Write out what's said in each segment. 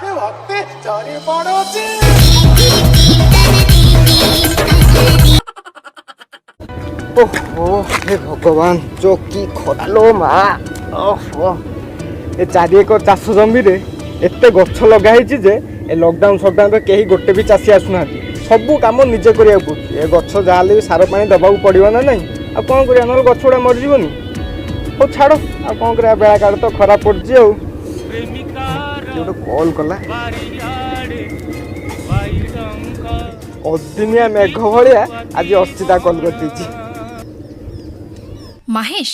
ମତେ ଚରି ପଡୁଛି। ଓହୋ ହେ ଭଗବାନ ଯୋ କି ଖରା ଲୋ ମା। ଓହୋ ଏ 4 ଏକର ଚାଷ ଜମିରେ ଏତେ ଗଛ ଲଗା ହେଇଛି ଯେ ଏ ଲକଡାଉନ ସକଡାଉନରେ କେହି ଗୋଟେ ବି ଚାଷୀ ଆସୁନାହାନ୍ତି। ସବୁ କାମ ନିଜେ କରିବାକୁ ପଡୁଛି। ଏ ଗଛ ଯାହାହେଲେ ବି ସାର ପାଣି ଦେବାକୁ ପଡ଼ିବ ନା ନାହିଁ। ଆଉ କ'ଣ କରିବା ନହେଲେ ଗଛ ଗୁଡ଼ା ମରିଯିବନି। ହଉ ଛାଡ଼ ଆଉ କ'ଣ କରିବା ବେଳା କାଳ ତ ଖରାପ ପଡ଼ୁଛି ଆଉ। ଗୋଟେ କଲ୍ କଲା ଅଦିନିଆ ମେଘ ଭଳିଆ ଆଜି ଅର୍ଚିତା କଲ୍ କରିଦେଇଛି। महेश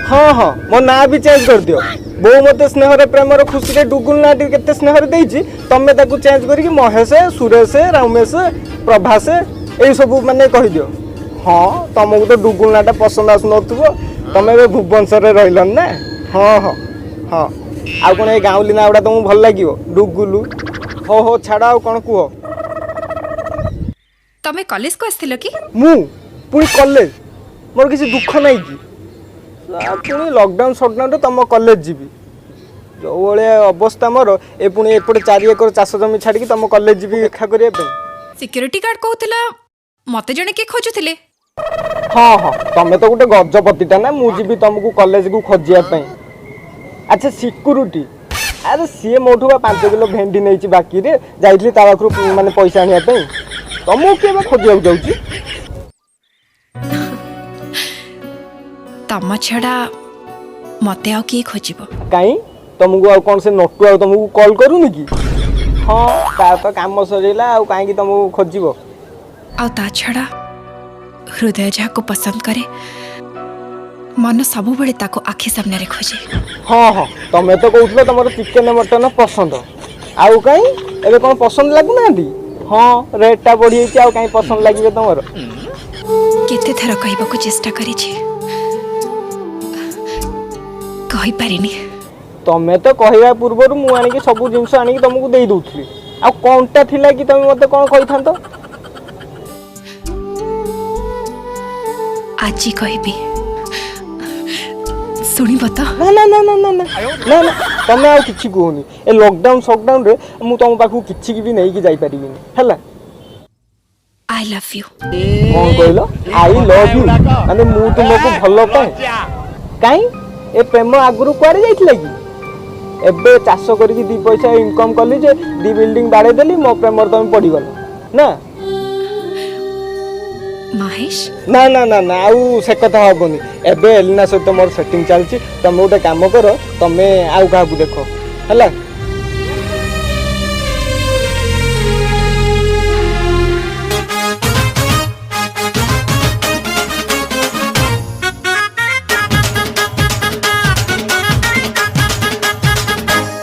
हाँ हाँ मो ना भी चेंज कर दियो। बो मते स्नेहरे प्रेमर खुशी रे डुगुल ना केते स्नेहरे देइची तमे ताकू चेंज करी महेश सुरेश रमेश प्रभास ए सब माने कहि दियो। हाँ तुमको तो डुगुल नाटा पसंद आसु नथुबो तमे बे भुवनेश्वर रे रहिलन ना। हाँ हाँ हाँ आ कोन ए गाउली ना उडा तुमको भल लागिवो डुगुलु। हो हो छाड़ा आ कोन कुहो। तमे कॉलेज को आस्थिलो कि मु पुनी कॉलेज मोर किसी दुख नहीं कि पुणी लॉकडाउन सटडाउन तुम कॉलेज जीवी जो भाई अवस्था मोर ए पुणी एपटे 4 एकर चाष जमी छाड़ी तुम कॉलेज जीवी देखा करने। सिक्योरिटी गार्ड कहूला मते जने के खोजुथिले। हाँ हाँ तुम तो गोटे गजपतिटा ना मुझे तुमको कॉलेज को खोजापी। अच्छा सिक्यूरीटी अरे सी मोठू 5 किलो भेंडी नहीं बाकी रे जाइली ता पाखु माने पैसा आनिया तुमको किए खोजा जाऊँ। तम छड़ा मते आउ किए खोजिबो कहीं तुमको आ कौन से नटू आ तुमको कॉल करूनी कि। हाँ तार तो काम सरेला आ कहीं तुमको खोजिबो। आ ता छड़ा हृदय जाको पसंद करे मन सब बेले ताको आखि सामने रे खोजे। हाँ हाँ तुम तो कहूल तुम चिकेन मटन पसंद आउ कहीं एबे कौन पसंद लगू ना। हाँ रेटा बढ़ी कहीं पसंद लगे तुम केते थर कहबाको चेष्टा करिछि कहि पारिनी। तमें तो कहवा पूर्व मु आनिक सब जिनस आनिक तुमको दे दूसरी आ कौनटा थिला कि तुम मते कौन कहि थांतो। आजी कहबी सुनिब तो। ना ना ना ना ना ना ना ना तमें आ किछि कहूनी ए लॉकडाउन सॉकडाउन रे मु तुम पाखु किछि भी नहीं कि जाई परिबिनी हैला। आई लव यू कौन कहलो आई लव यू माने मु तुमको भलो पाए काई ए प्रेम आगुरु कुआरे जाइथिला कि एबे चाष करके 2 पैसा इनकम कली जे 2 बिल्डिंग बाड़े देली मो प्रेमर तुम पड़ी गल ना। महेश ना ना ना ना आउ से कथा हबनी एबे एलिना सहित मोर सेटिंग चलची तुम गोटे काम कर तुम आउ का देखो हैला।